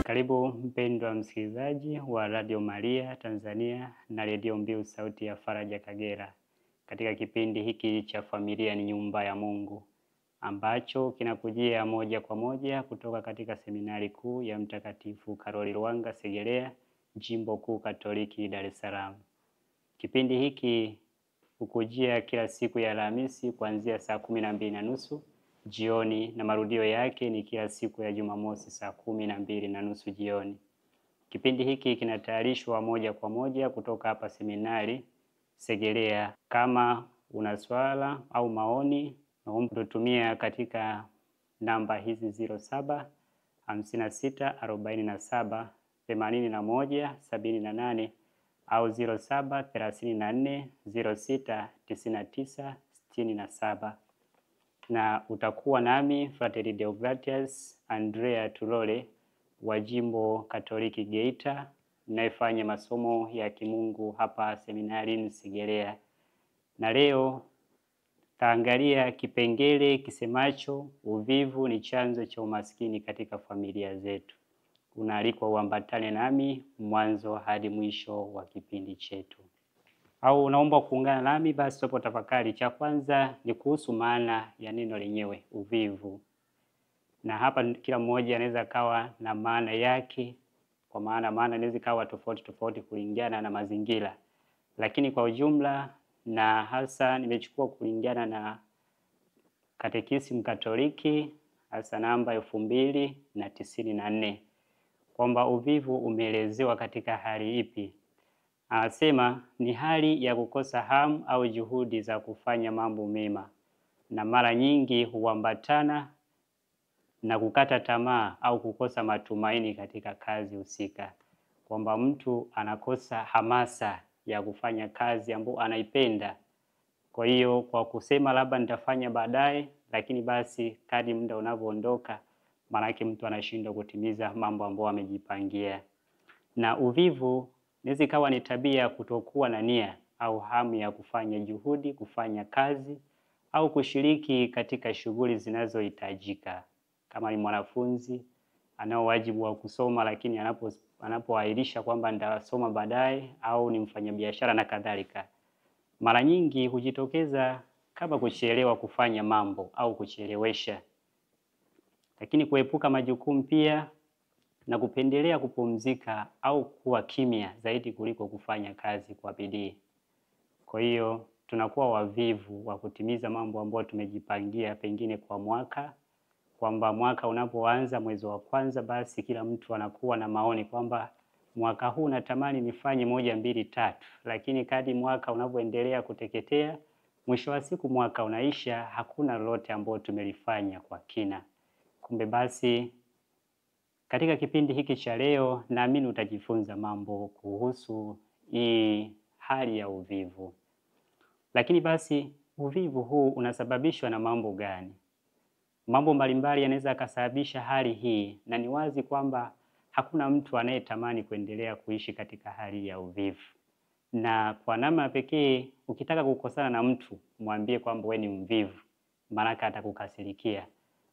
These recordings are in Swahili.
Karibu mpendwa msikilizaji wa Radio Maria Tanzania na Radio Mbiu Sauti ya Faraja Kagera, katika kipindi hiki cha Familia ni Nyumba ya Mungu, ambacho kinakujia moja kwa moja kutoka katika Seminari Kuu ya Mtakatifu Karoli Lwanga Segerea, Jimbo Kuu Katoliki Dar es Salaam. Kipindi hiki hukujia kila siku ya Alhamisi kuanzia saa 12:30 jioni, na marudio yake ni kila siku ya Jumamosi saa 12:30 jioni. Kipindi hiki kinatayarishwa moja kwa moja kutoka hapa Seminari Segerea. Kama una swala au maoni, naomba tutumia katika namba hizi 07 56 47 81 78 au 07 34 06 99 67, na utakuwa nami Frateri Deogratias Andrea Tulole wa Jimbo Katoliki Geita, ninayefanya masomo ya kimungu hapa Seminari Segerea. Na leo taangalia kipengele kisemacho uvivu ni chanzo cha umaskini katika familia zetu. Unaalikwa uambatane nami mwanzo hadi mwisho wa kipindi chetu. Au unaomba kuungana nami, basi tupo tafakari. Cha kwanza ni kuhusu maana ya neno lenyewe uvivu. Na hapa kila mmoja anaweza kawa na maana yake, kwa maana inaweza kawa tofauti kulingana na mazingira. Lakini kwa ujumla, na hasa nimechukua kulingana na Katekisimu Katoliki hasa namba 2094, kwamba uvivu umeelezewa katika hali ipi. Anasema ni hali ya kukosa hamu au juhudi za kufanya mambo mema, na mara nyingi huambatana na kukata tamaa au kukosa matumaini katika kazi husika, kwamba mtu anakosa hamasa ya kufanya kazi ambayo anaipenda. Kwa hiyo kwa kusema labda nitafanya baadaye, lakini basi kadri muda unavyoondoka, maana yake mtu anashindwa kutimiza mambo ambayo amejipangia. Na uvivu inaweza ikawa ni tabia ya kutokuwa na nia au hamu ya kufanya juhudi, kufanya kazi au kushiriki katika shughuli zinazohitajika. Kama ni mwanafunzi anao wajibu wa kusoma, lakini anapoahirisha kwamba nitasoma baadaye, au ni mfanyabiashara na kadhalika, mara nyingi hujitokeza kama kuchelewa kufanya mambo au kuchelewesha. Lakini kuepuka majukumu pia, na kupendelea kupumzika au kuwa kimya zaidi kuliko kufanya kazi kwa bidii. Kwa hiyo tunakuwa wavivu wa kutimiza mambo ambayo tumejipangia, pengine kwa mwaka, kwamba mwaka unapoanza mwezi wa kwanza, basi kila mtu anakuwa na maoni kwamba mwaka huu natamani nifanye 1, 2, 3, lakini kadri mwaka unavyoendelea kuteketea, mwisho wa siku mwaka unaisha, hakuna lolote ambalo tumelifanya kwa kina. Kumbe basi katika kipindi hiki cha leo, naamini utajifunza mambo kuhusu hii hali ya uvivu. Lakini basi uvivu huu unasababishwa na mambo gani? Mambo mbalimbali yanaweza kusababisha hali hii, na ni wazi kwamba hakuna mtu anayetamani kuendelea kuishi katika hali ya uvivu. Na kwa namna pekee, ukitaka kukosana na mtu, mwambie kwamba wewe ni mvivu, maana atakukasirikia.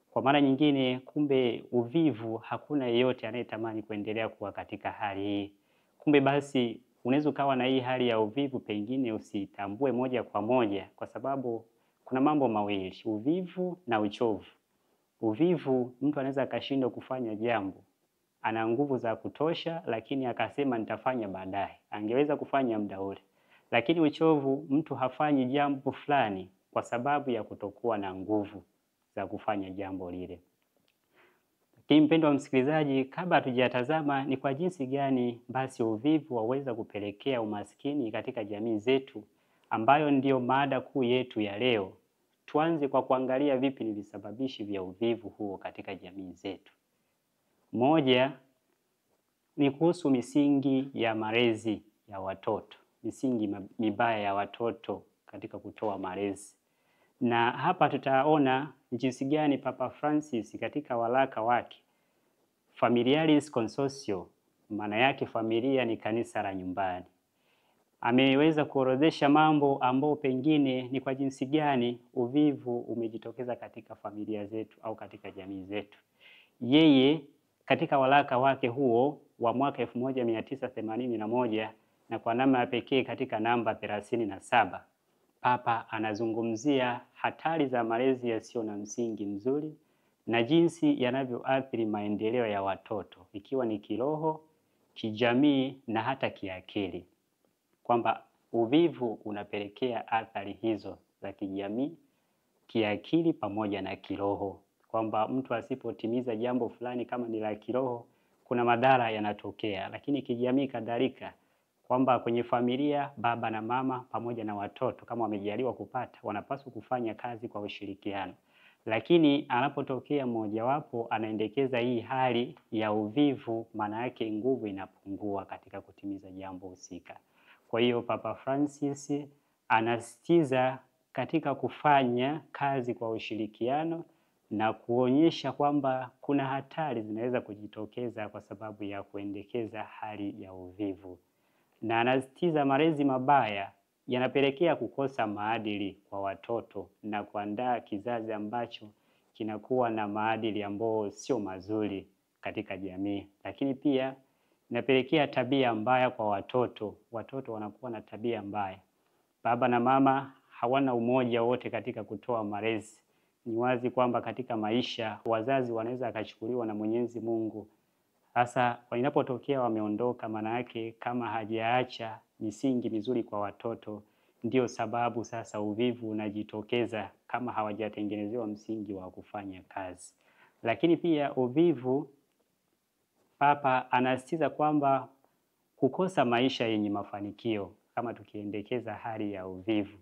Kwa mara nyingine, kumbe uvivu, hakuna yeyote anayetamani kuendelea kuwa katika hali hii. Kumbe basi unaweza ukawa na hii hali ya uvivu, pengine usitambue moja kwa moja, kwa sababu kuna mambo mawili, uvivu na uchovu. Uvivu, mtu anaweza akashindwa kufanya jambo, ana nguvu za kutosha, lakini akasema nitafanya baadaye, angeweza kufanya muda ule. Lakini uchovu, mtu hafanyi jambo fulani kwa sababu ya kutokuwa na nguvu za kufanya jambo lile. Lakini mpendwa wa msikilizaji, kabla hatujatazama ni kwa jinsi gani basi uvivu waweza kupelekea umaskini katika jamii zetu, ambayo ndiyo mada kuu yetu ya leo, tuanze kwa kuangalia vipi ni visababishi vya uvivu huo katika jamii zetu. Moja ni kuhusu misingi ya malezi ya watoto, misingi mibaya ya watoto katika kutoa malezi. Na hapa tutaona jinsi gani Papa Francis katika waraka wake Familiaris Consortio, maana yake familia ni kanisa la nyumbani, ameweza kuorodhesha mambo ambayo pengine ni kwa jinsi gani uvivu umejitokeza katika familia zetu au katika jamii zetu. Yeye katika waraka wake huo wa mwaka 1981 na kwa namna ya pekee katika namba 37, Papa anazungumzia hatari za malezi yasiyo na msingi mzuri na jinsi yanavyoathiri maendeleo ya watoto, ikiwa ni kiroho, kijamii na hata kiakili. Kwamba uvivu unapelekea athari hizo za kijamii, kiakili pamoja na kiroho. Kwamba mtu asipotimiza jambo fulani kama ni la kiroho, kuna madhara yanatokea, lakini kijamii kadhalika, kwamba kwenye familia baba na mama pamoja na watoto kama wamejaliwa kupata, wanapaswa kufanya kazi kwa ushirikiano. Lakini anapotokea mmojawapo anaendekeza hii hali ya uvivu, maana yake nguvu inapungua katika kutimiza jambo husika. Kwa hiyo Papa Francis anasisitiza katika kufanya kazi kwa ushirikiano na kuonyesha kwamba kuna hatari zinaweza kujitokeza kwa sababu ya kuendekeza hali ya uvivu. Na anasisitiza malezi mabaya yanapelekea kukosa maadili kwa watoto na kuandaa kizazi ambacho kinakuwa na maadili ambayo sio mazuri katika jamii. Lakini pia inapelekea tabia mbaya kwa watoto. Watoto wanakuwa na tabia mbaya. Baba na mama hawana umoja wote katika kutoa malezi. Ni wazi kwamba katika maisha wazazi wanaweza akachukuliwa na Mwenyezi Mungu. Sasa wanapotokea wameondoka, maana yake kama hajaacha misingi mizuri kwa watoto, ndio sababu sasa uvivu unajitokeza kama hawajatengenezewa msingi wa kufanya kazi. Lakini pia uvivu, Papa anasisitiza kwamba kukosa maisha yenye mafanikio. Kama tukiendekeza hali ya uvivu,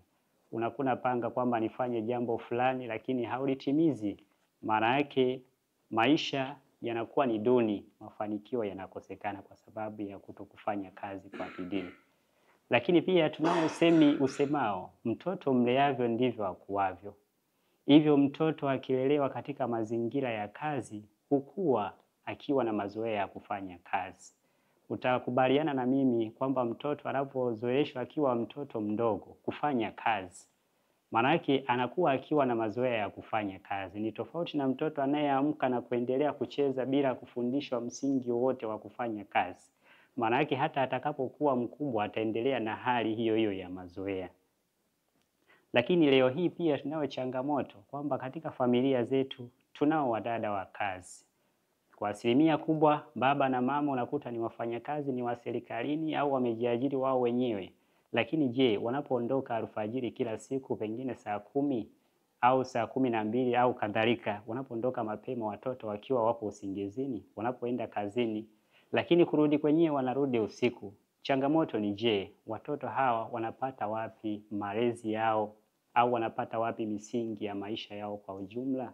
unakuna panga kwamba nifanye jambo fulani lakini haulitimizi, maana yake maisha yanakuwa ni duni, mafanikio yanakosekana kwa sababu ya kutokufanya kazi kwa bidii. Lakini pia tunao usemi usemao, mtoto mleavyo ndivyo akuavyo. Hivyo mtoto akilelewa katika mazingira ya kazi, hukua akiwa na mazoea ya kufanya kazi. Utakubaliana na mimi kwamba mtoto anapozoeshwa akiwa mtoto mdogo kufanya kazi, maana yake anakuwa akiwa na mazoea ya kufanya kazi. Ni tofauti na mtoto anayeamka na kuendelea kucheza bila kufundishwa msingi wote wa kufanya kazi. Maana yake hata atakapokuwa mkubwa ataendelea na hali hiyo hiyo ya mazoea. Lakini leo hii pia tunayo changamoto kwamba katika familia zetu tunao wadada wa kazi. Kwa asilimia kubwa baba na mama unakuta ni wafanyakazi, ni wa serikalini au wamejiajiri wao wenyewe. Lakini je, wanapoondoka alfajiri kila siku pengine saa 10 au saa 12 au kadhalika, wanapoondoka mapema watoto wakiwa wapo usingizini, wanapoenda kazini, lakini kurudi kwenyewe wanarudi usiku. Changamoto ni je, watoto hawa wanapata wapi malezi yao au wanapata wapi misingi ya maisha yao kwa ujumla?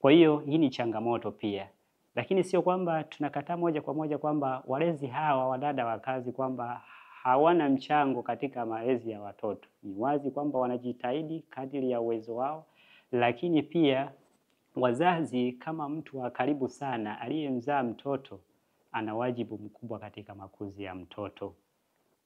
Kwa hiyo hii ni changamoto pia. Lakini sio kwamba tunakataa moja kwa moja kwamba walezi hawa wadada wa kazi kwamba hawana mchango katika malezi ya watoto. Ni wazi kwamba wanajitahidi kadiri ya uwezo wao, lakini pia wazazi kama mtu wa karibu sana aliyemzaa mtoto ana wajibu mkubwa katika makuzi ya mtoto.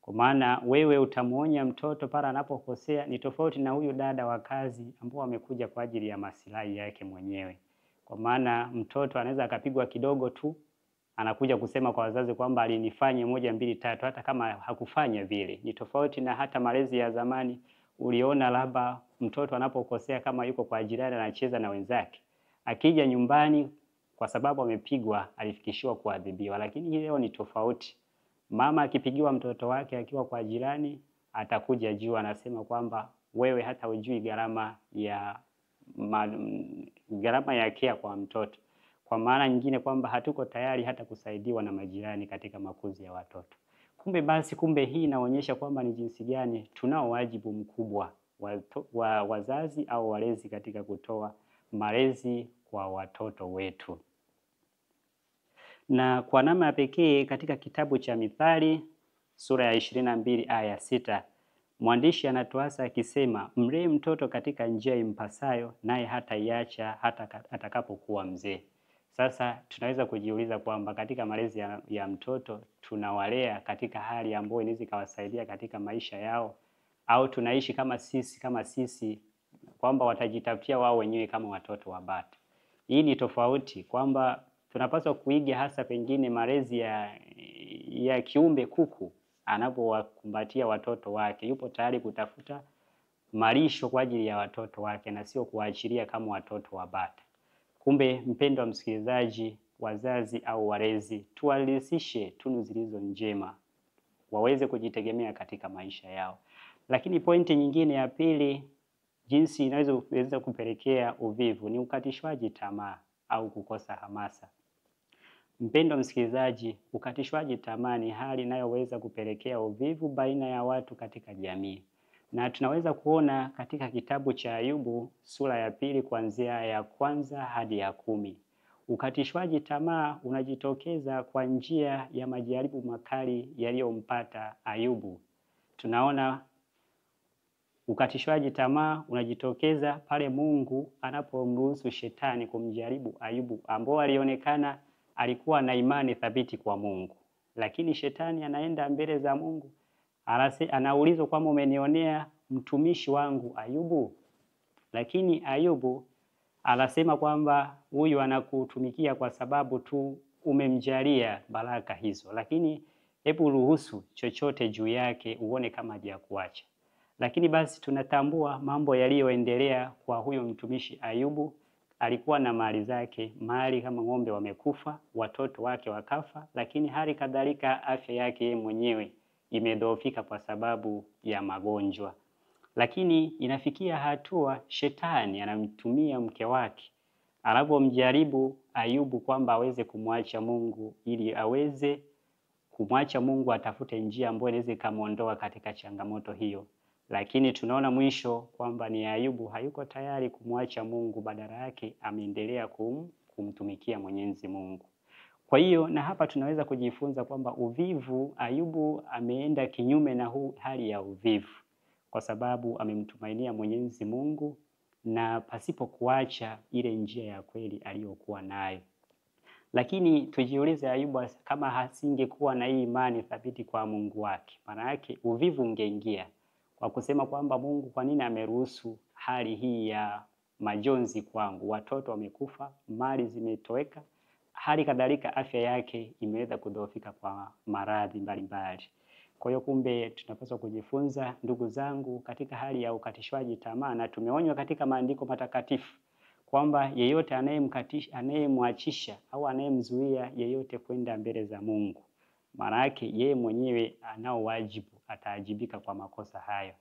Kwa maana wewe utamuonya mtoto pale anapokosea, ni tofauti na huyu dada wa kazi ambao amekuja kwa ajili ya maslahi yake mwenyewe. Kwa maana mtoto anaweza akapigwa kidogo tu, anakuja kusema kwa wazazi kwamba alinifanya 1 2 3, hata kama hakufanya vile. Ni tofauti na hata malezi ya zamani, uliona labda mtoto anapokosea kama yuko kwa jirani anacheza na wenzake, akija nyumbani kwa sababu amepigwa alifikishiwa kuadhibiwa. Lakini leo ni tofauti. Mama akipigiwa mtoto wake akiwa kwa jirani, atakuja juu anasema kwamba wewe hata hujui gharama ya care kwa mtoto. Kwa maana nyingine kwamba hatuko tayari hata kusaidiwa na majirani katika makuzi ya watoto. Kumbe hii inaonyesha kwamba ni jinsi gani tunao wajibu mkubwa wa wazazi au walezi katika kutoa malezi kwa watoto wetu. Na kwa namna pekee katika kitabu cha Mithali sura ya 22 aya 6, mwandishi anatuasa akisema, mlee mtoto katika njia impasayo, naye hataiacha hata atakapokuwa mzee. Sasa tunaweza kujiuliza kwamba katika malezi ya mtoto tunawalea katika hali ambayo inaweza ikawasaidia katika maisha yao, au tunaishi kama sisi kwamba watajitafutia wao wenyewe kama watoto wa bata. Hii ni tofauti kwamba tunapaswa kuiga hasa pengine malezi ya kiumbe kuku anapowakumbatia watoto wake, yupo tayari kutafuta malisho kwa ajili ya watoto wake na sio kuachilia kama watoto wa bata. Kumbe mpendo wa msikilizaji, wazazi au walezi, tuwalisishe tunu zilizo njema waweze kujitegemea katika maisha yao. Lakini pointi nyingine ya pili, jinsi inaweza kupelekea uvivu ni ukatishwaji tamaa au kukosa hamasa. Mpendo msikilizaji, ukatishwaji tamaa ni hali inayoweza kupelekea uvivu baina ya watu katika jamii. Na tunaweza kuona katika kitabu cha Ayubu sura ya 2 kuanzia ya 1 hadi ya 10. Ukatishwaji tamaa unajitokeza kwa njia ya majaribu makali yaliyompata Ayubu. Tunaona ukatishwaji tamaa unajitokeza pale Mungu anapomruhusu shetani kumjaribu Ayubu, ambao alionekana alikuwa na imani thabiti kwa Mungu. Lakini shetani anaenda mbele za Mungu, anaulizwa kwamba umenionea mtumishi wangu Ayubu? Lakini Ayubu anasema kwamba huyu anakutumikia kwa sababu tu umemjalia baraka hizo, lakini hebu ruhusu chochote juu yake uone kama hajakuacha. Lakini basi tunatambua mambo yaliyoendelea kwa huyo mtumishi Ayubu. Alikuwa na mali zake, mali kama ng'ombe wamekufa, watoto wake wakafa, lakini hali kadhalika afya yake yeye mwenyewe imedhoofika kwa sababu ya magonjwa. Lakini inafikia hatua shetani anamtumia mke wake anapomjaribu Ayubu kwamba aweze kumwacha Mungu, ili aweze kumwacha Mungu atafute njia ambayo inaweza kumuondoa katika changamoto hiyo. Lakini tunaona mwisho kwamba ni Ayubu hayuko tayari kumwacha Mungu, badala yake ameendelea kumtumikia Mwenyezi Mungu. Kwa hiyo na hapa tunaweza kujifunza kwamba uvivu, Ayubu ameenda kinyume na hali ya uvivu kwa sababu amemtumainia Mwenyezi Mungu na pasipo kuacha ile njia ya kweli aliyokuwa nayo. Lakini tujiulize, Ayubu kama hasingekuwa na hii imani thabiti kwa Mungu wake, maana yake uvivu ungeingia kwa kusema kwamba Mungu, kwa nini ameruhusu hali hii ya majonzi kwangu? Watoto wamekufa, mali zimetoweka, hali kadhalika afya yake imeweza kudhoofika kwa maradhi mbalimbali. Kwa hiyo kumbe tunapaswa kujifunza, ndugu zangu, katika hali ya ukatishwaji tamaa, na tumeonywa katika maandiko matakatifu kwamba yeyote anayemwachisha au anayemzuia yeyote kwenda mbele za Mungu, maana yake yeye mwenyewe anao wajibu, ataajibika kwa makosa hayo.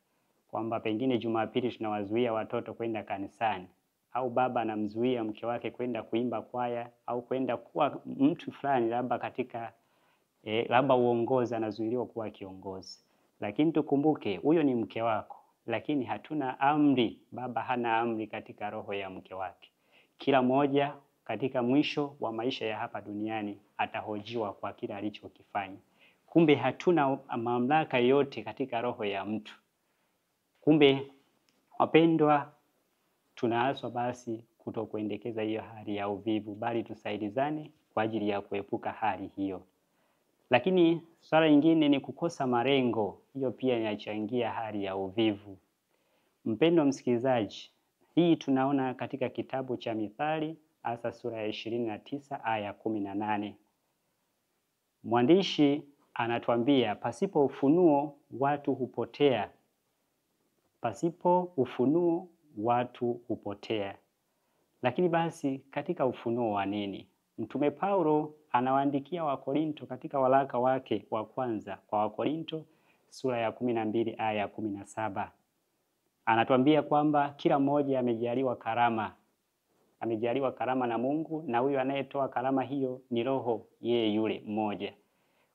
Kwamba pengine Jumapili tunawazuia watoto kwenda kanisani, au baba anamzuia mke wake kwenda kuimba kwaya, au kwenda kuwa mtu fulani labda katika labda uongozi, anazuiliwa kuwa kiongozi. Lakini tukumbuke huyo ni mke wako, lakini hatuna amri, baba hana amri katika roho ya mke wake. Kila mmoja katika mwisho wa maisha ya hapa duniani atahojiwa kwa kila alichokifanya. Kumbe hatuna mamlaka yote katika roho ya mtu. Kumbe wapendwa, tunaaswa basi kutokuendekeza hiyo hali ya uvivu, bali tusaidizane kwa ajili ya kuepuka hali hiyo. Lakini swala lingine ni kukosa malengo. Hiyo pia inachangia hali ya uvivu. Mpendwa msikilizaji, hii tunaona katika kitabu cha Mithali hasa sura ya 29 aya 18. Mwandishi anatuambia pasipo ufunuo watu hupotea. Pasipo ufunuo watu hupotea. Lakini basi katika ufunuo wa nini? Mtume Paulo anawaandikia Wakorinto katika waraka wake wa kwanza kwa Wakorinto sura ya 12 aya 17. Anatuambia kwamba kila mmoja amejaliwa karama. Amejaliwa karama na Mungu, na huyo anayetoa karama hiyo ni Roho yeye yule mmoja.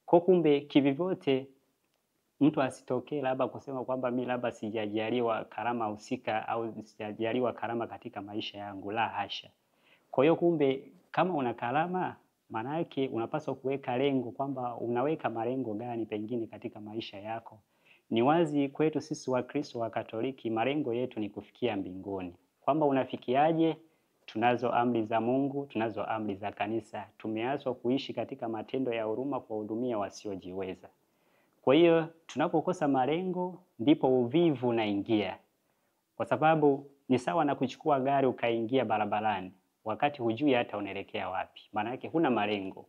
Kwa kumbe kivivyote mtu asitokee labda kusema kwamba mimi labda sijajaliwa karama husika au sijajaliwa karama katika maisha yangu, la hasha. Kwa hiyo kumbe kama una karama, maana yake unapaswa kuweka lengo kwamba unaweka malengo gani pengine katika maisha yako. Ni wazi kwetu sisi Wakristo wa Katoliki malengo yetu ni kufikia mbinguni. Kwamba unafikiaje? Tunazo amri za Mungu, tunazo amri za kanisa. Tumeaswa kuishi katika matendo ya huruma, kuwahudumia wasiojiweza. Kwa hiyo tunapokosa malengo ndipo uvivu unaingia. Kwa sababu ni sawa na kuchukua gari ukaingia barabarani. wakati hujui hata unaelekea wapi. Maana yake huna malengo,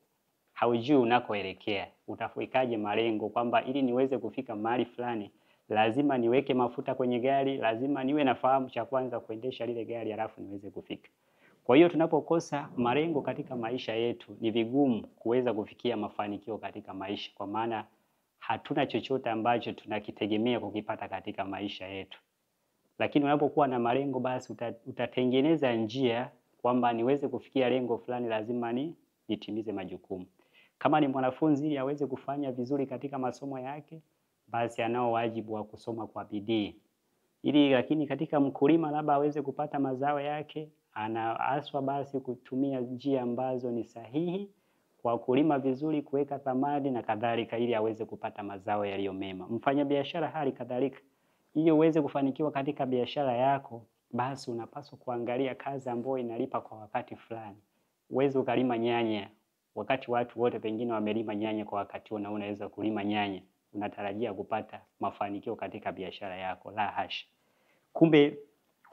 haujui unakoelekea. Utafikaje malengo kwamba ili niweze kufika mahali fulani lazima niweke mafuta kwenye gari, lazima niwe nafahamu cha kwanza kuendesha lile gari halafu niweze kufika. Kwa hiyo tunapokosa malengo katika maisha yetu ni vigumu kuweza kufikia mafanikio katika maisha, kwa maana hatuna chochote ambacho tunakitegemea kukipata katika maisha yetu. Lakini unapokuwa na malengo, basi utatengeneza njia kwamba niweze kufikia lengo fulani lazima nitimize majukumu. Kama ni mwanafunzi ili aweze kufanya vizuri katika masomo yake, basi anao wajibu wa kusoma kwa bidii. Lakini katika mkulima labda aweze kupata mazao yake, anaaswa basi kutumia njia ambazo ni sahihi kwa kulima vizuri, kuweka thamani na kadhalika, ili aweze kupata mazao yaliyo mema. Mfanyabiashara hali kadhalika, ili uweze kufanikiwa katika biashara yako, basi unapaswa kuangalia kazi ambayo inalipa kwa wakati fulani. Uweze ukalima nyanya wakati watu wote pengine wamelima nyanya kwa wakati huo, na unaweza kulima nyanya unatarajia kupata mafanikio katika biashara yako? La hasha. Kumbe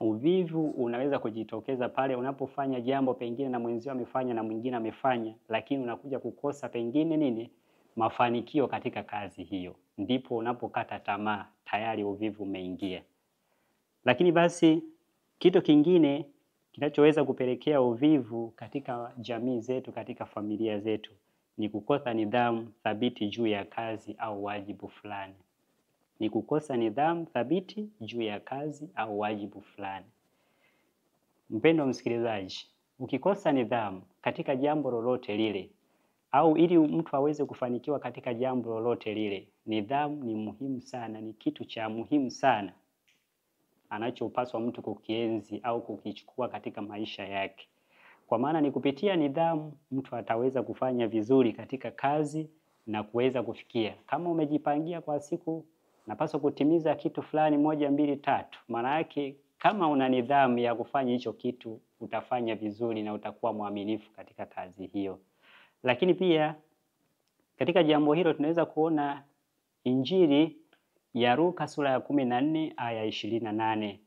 uvivu unaweza kujitokeza pale unapofanya jambo pengine na mwenzio amefanya na mwingine amefanya, lakini unakuja kukosa pengine mafanikio katika kazi hiyo. Ndipo unapokata tamaa, tayari uvivu umeingia. Lakini basi kitu kingine kinachoweza kupelekea uvivu katika jamii zetu, katika familia zetu, ni kukosa nidhamu thabiti juu ya kazi au wajibu fulani. Ni kukosa nidhamu thabiti juu ya kazi au wajibu fulani. Mpendwa msikilizaji, ukikosa nidhamu katika jambo lolote lile, au ili mtu aweze kufanikiwa katika jambo lolote lile, nidhamu ni muhimu sana, ni kitu cha muhimu sana anachopaswa mtu kukienzi au kukichukua katika maisha yake. Kwa maana ni kupitia nidhamu mtu ataweza kufanya vizuri katika kazi na kuweza kufikia. Kama umejipangia kwa siku napaswa kutimiza kitu fulani 1, 2, 3, maana yake kama una nidhamu ya kufanya hicho kitu utafanya vizuri na utakuwa mwaminifu katika kazi hiyo. Lakini pia katika jambo hilo tunaweza kuona Injili ya Luka sura ya 14 aya 28.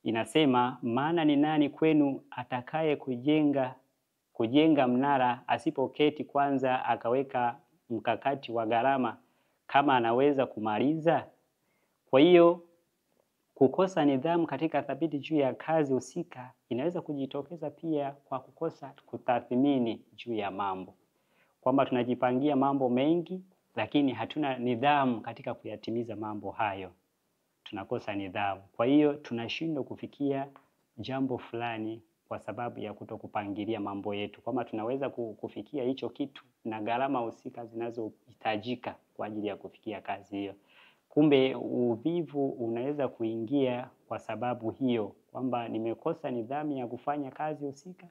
Inasema, maana ni nani kwenu atakaye kujenga mnara asipoketi kwanza akaweka mkakati wa gharama kama anaweza kumaliza? Kwa hiyo kukosa nidhamu katika thabiti juu ya kazi husika inaweza kujitokeza pia kwa kukosa kutathmini juu ya mambo, kwamba tunajipangia mambo mengi lakini hatuna nidhamu katika kuyatimiza mambo hayo. Tunakosa nidhamu. Kwa hiyo tunashindwa kufikia jambo fulani kwa sababu ya kutokupangilia mambo yetu, kwamba tunaweza kufikia hicho kitu na gharama husika zinazohitajika kwa ajili ya kufikia kazi hiyo. Kumbe uvivu unaweza kuingia kwa sababu hiyo, kwamba nimekosa nidhamu ya kufanya kazi husika.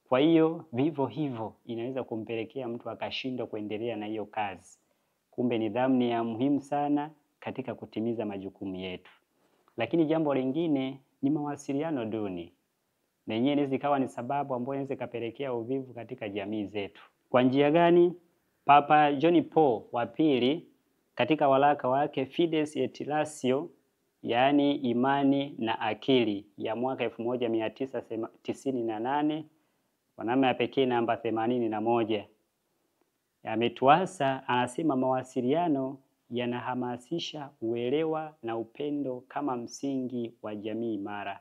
Kwa hiyo vivyo hivyo inaweza kumpelekea mtu akashindwa kuendelea na hiyo kazi. Kumbe nidhamu ni ya muhimu sana katika kutimiza majukumu yetu. Lakini jambo lingine ni mawasiliano duni. Na yenyewe inaweza ikawa ni sababu ambayo inaweza kapelekea uvivu katika jamii zetu. Kwa njia gani? Papa John Paul wa pili katika waraka wake Fides et Ratio, yaani imani na akili, ya mwaka 1998 kwa namna ya pekee namba 81, ametuasa, anasema mawasiliano yanahamasisha uelewa na upendo kama msingi wa jamii imara.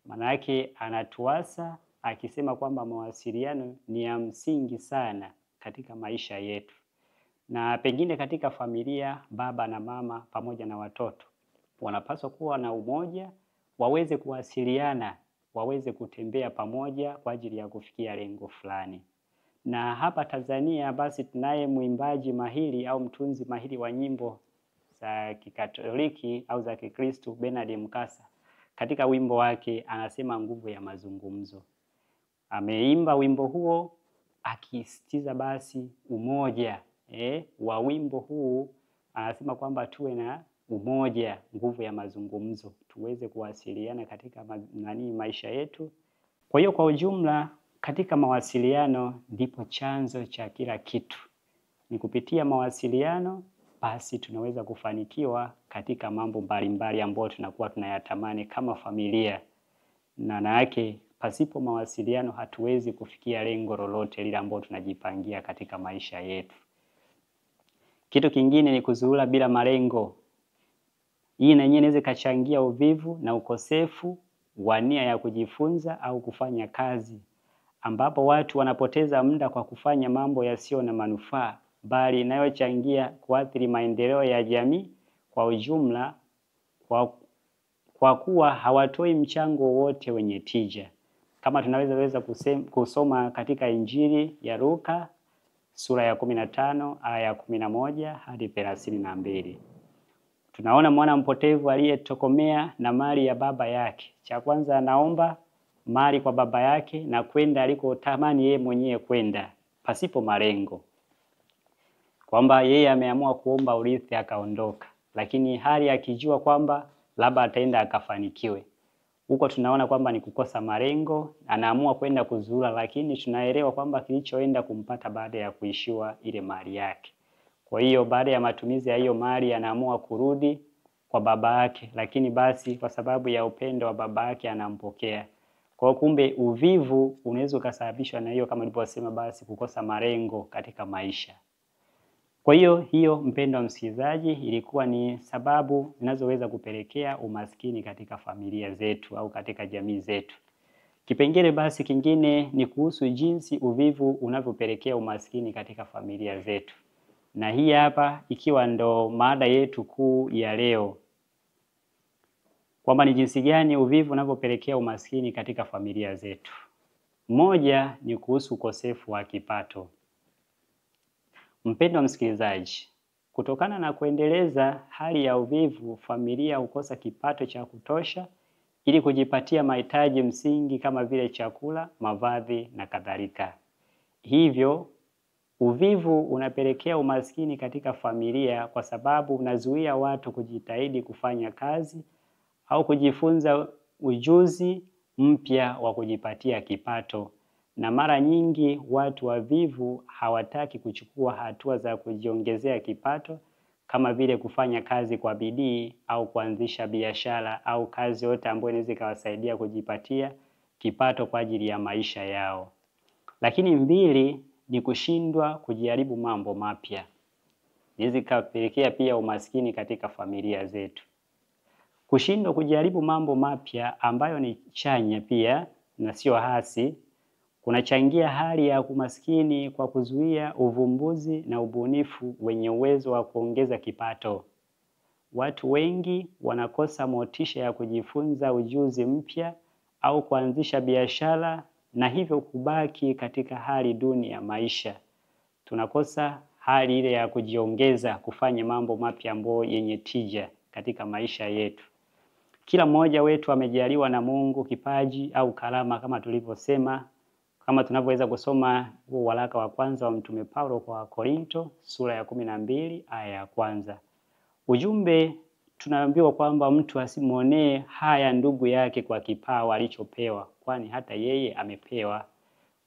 Maana yake anatuasa akisema kwamba mawasiliano ni ya msingi sana katika maisha yetu. Na pengine katika familia, baba na mama pamoja na watoto wanapaswa kuwa na umoja, waweze kuwasiliana, waweze kutembea pamoja kwa ajili ya kufikia lengo fulani. Na hapa Tanzania basi tunaye mwimbaji mahiri au mtunzi mahiri wa nyimbo za Kikatoliki au za Kikristo, Bernard Mkasa. Katika wimbo wake anasema nguvu ya mazungumzo. Ameimba wimbo huo akisitiza basi umoja wa wimbo huu. Anasema kwamba tuwe na umoja, nguvu ya mazungumzo, tuweze kuwasiliana katika maisha yetu. Kwa hiyo kwa ujumla katika mawasiliano ndipo chanzo cha kila kitu. Ni kupitia mawasiliano basi tunaweza kufanikiwa katika mambo mbalimbali ambayo tunakuwa tunayatamani kama familia. Na yake Pasipo mawasiliano hatuwezi kufikia lengo lolote lile ambalo tunajipangia katika maisha yetu. Kitu kingine ni kuzuula bila malengo. Hii na yenyewe inaweza kachangia uvivu na ukosefu wa nia ya kujifunza au kufanya kazi, ambapo watu wanapoteza muda kwa kufanya mambo yasiyo na manufaa, bali inayochangia kuathiri maendeleo ya jamii kwa ujumla, kwa kuwa hawatoi mchango wote wenye tija. Kama tunaweza kusoma katika Injili ya Luka sura ya 15 aya ya 11 hadi 32. Tunaona mwana mpotevu aliyetokomea na mali ya baba yake. Cha kwanza anaomba mali kwa baba yake na kwenda alikotamani yeye mwenyewe kwenda pasipo malengo. Kwamba yeye ameamua kuomba urithi akaondoka, lakini hali akijua kwamba labda ataenda akafanikiwe. Huko tunaona kwamba ni kukosa malengo, anaamua kwenda kuzura, lakini tunaelewa kwamba kilichoenda kumpata baada ya kuishiwa ile mali yake. Kwa hiyo baada ya matumizi ya hiyo mali anaamua kurudi kwa baba yake, lakini basi kwa sababu ya upendo wa baba yake anampokea. Kwa kumbe uvivu unaweza kusababishwa na hiyo, kama nilivyosema, basi kukosa malengo katika maisha. Kwa hiyo mpendo wa msikilizaji, ilikuwa ni sababu zinazoweza kupelekea umaskini katika familia zetu au katika jamii zetu. Kipengele basi kingine ni kuhusu jinsi uvivu unavyopelekea umaskini katika familia zetu. Na hii hapa ikiwa ndo mada yetu kuu ya leo, kwamba ni jinsi gani uvivu unavyopelekea umaskini katika familia zetu. Moja ni kuhusu ukosefu wa kipato. Mpendwa msikilizaji, kutokana na kuendeleza hali ya uvivu, familia hukosa kipato cha kutosha ili kujipatia mahitaji msingi kama vile chakula, mavazi na kadhalika. Hivyo uvivu unapelekea umaskini katika familia kwa sababu unazuia watu kujitahidi kufanya kazi au kujifunza ujuzi mpya wa kujipatia kipato. Na mara nyingi watu wavivu hawataki kuchukua hatua za kujiongezea kipato, kama vile kufanya kazi kwa bidii au kuanzisha biashara au kazi yote ambayo inaweza kuwasaidia kujipatia kipato kwa ajili ya maisha yao. Lakini mbili ni kushindwa kujaribu mambo mapya. Inaweza kupelekea pia umaskini katika familia zetu. Kushindwa kujaribu mambo mapya ambayo ni chanya pia na sio hasi, kunachangia hali ya umaskini kwa kuzuia uvumbuzi na ubunifu wenye uwezo wa kuongeza kipato. Watu wengi wanakosa motisha ya kujifunza ujuzi mpya au kuanzisha biashara, na hivyo kubaki katika hali duni ya maisha. Tunakosa hali ile ya kujiongeza kufanya mambo mapya ambayo yenye tija katika maisha yetu. Kila mmoja wetu amejaliwa na Mungu kipaji au karama, kama tulivyosema, kama tunavyoweza kusoma huo waraka wa kwanza wa Mtume Paulo kwa Wakorinto sura ya 12 aya ya kwanza. Ujumbe tunaambiwa kwamba mtu asimuonee haya ndugu yake kwa kipawa alichopewa, kwani hata yeye amepewa.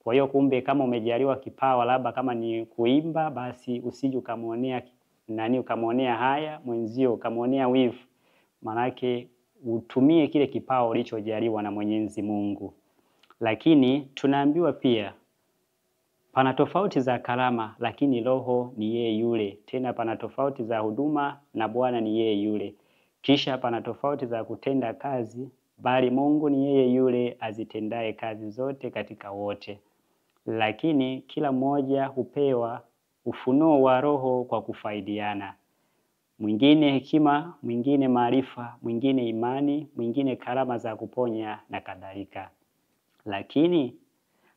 Kwa hiyo kumbe, kama umejaliwa kipawa, labda kama ni kuimba, basi usije ukamuonea haya mwenzio, ukamuonea wivu. Manake utumie kile kipawa ulichojaliwa na Mwenyezi Mungu. Lakini tunaambiwa pia pana tofauti za karama, lakini Roho ni yeye yule. Tena pana tofauti za huduma na Bwana ni yeye yule. Kisha pana tofauti za kutenda kazi, bali Mungu ni yeye yule azitendaye kazi zote katika wote. Lakini kila mmoja hupewa ufunuo wa Roho kwa kufaidiana. Mwingine hekima, mwingine maarifa, mwingine imani, mwingine karama za kuponya na kadhalika. Lakini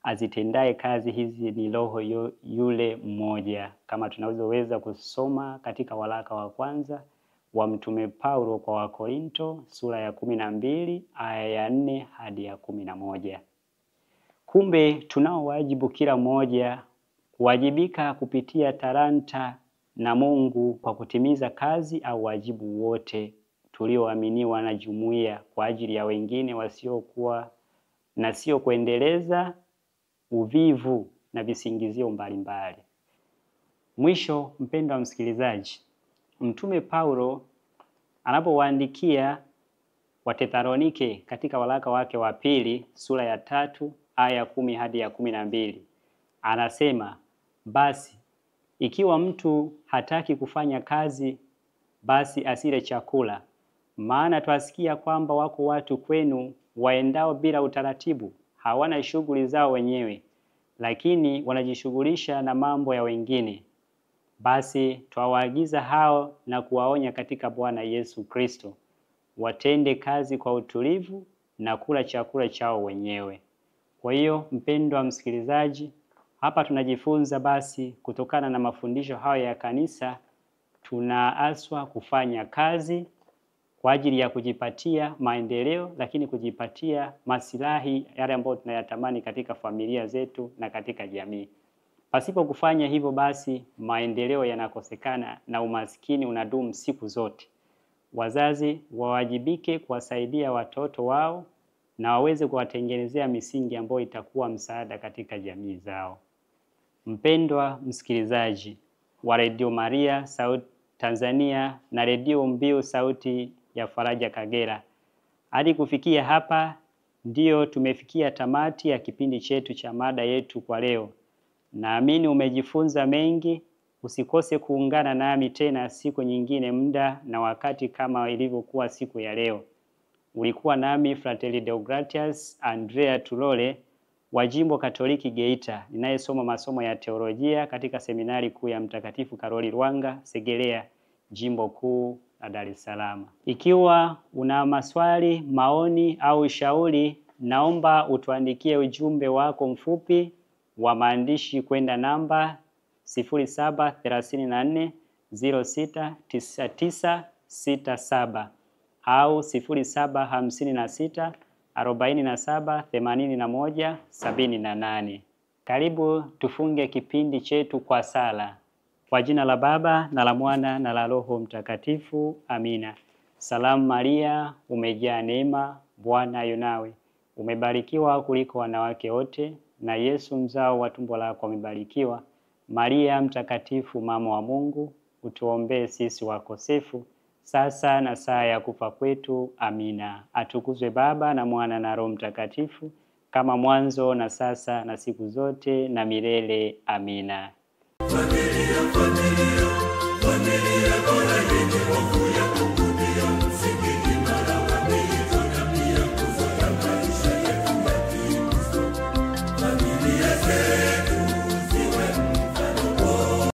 azitendaye kazi hizi ni Roho yule mmoja, kama tunaweza kusoma katika waraka wa kwanza wa Mtume Paulo kwa Wakorinto sura ya 12 aya ya 4 hadi ya 11. Kumbe tunao wajibu kila mmoja kuwajibika kupitia talanta na Mungu kwa kutimiza kazi au wajibu wote tulioaminiwa na jumuiya kwa ajili ya wengine wasiokuwa, na sio kuendeleza uvivu na visingizio mbalimbali. Mwisho, mpendwa wa msikilizaji, Mtume Paulo anapowaandikia Wathesalonike katika waraka wake wa pili sura ya 3 aya 10 hadi ya 12. Anasema, basi ikiwa mtu hataki kufanya kazi, basi asile chakula. Maana twasikia kwamba wako watu kwenu waendao bila utaratibu, hawana shughuli zao wenyewe, lakini wanajishughulisha na mambo ya wengine. Basi twawaagiza hao na kuwaonya katika Bwana Yesu Kristo, watende kazi kwa utulivu na kula chakula chao wenyewe. Kwa hiyo mpendwa msikilizaji, hapa tunajifunza basi kutokana na mafundisho hayo ya kanisa, tunaaswa kufanya kazi kwa ajili ya kujipatia maendeleo, lakini kujipatia maslahi yale ambayo tunayatamani katika familia zetu na katika jamii. Pasipo kufanya hivyo basi maendeleo yanakosekana na umaskini unadumu siku zote. Wazazi wawajibike kuwasaidia watoto wao na waweze kuwatengenezea misingi ambayo itakuwa msaada katika jamii zao. Mpendwa msikilizaji wa Radio Maria Sauti Tanzania na Radio Mbiu Sauti ya Faraja Kagera, hadi kufikia hapa ndio tumefikia tamati ya kipindi chetu cha mada yetu kwa leo. Naamini umejifunza mengi. Usikose kuungana nami tena siku nyingine, muda na wakati kama ilivyokuwa siku ya leo. Ulikuwa nami Fratelli Deogratias Andrea Tulole wa Jimbo Katoliki Geita, ninayesoma masomo ya teolojia katika seminari kuu ya Mtakatifu Karoli Lwanga Segerea, Jimbo Kuu la Dar es Salaam. Ikiwa una maswali, maoni au ushauri, naomba utuandikie ujumbe wako mfupi wa maandishi kwenda namba 0734069967 au 0756478178. Karibu tufunge kipindi chetu kwa sala. Kwa jina la Baba na la Mwana na la Roho Mtakatifu. Amina. Salamu Maria, umejaa neema, Bwana yu nawe. Umebarikiwa kuliko wanawake wote, na Yesu mzao wa tumbo lako amebarikiwa. Maria mtakatifu, mama wa Mungu, utuombee sisi wakosefu, sasa na saa ya kufa kwetu. Amina. Atukuzwe Baba na Mwana na Roho Mtakatifu, kama mwanzo na sasa na siku zote na milele. Amina.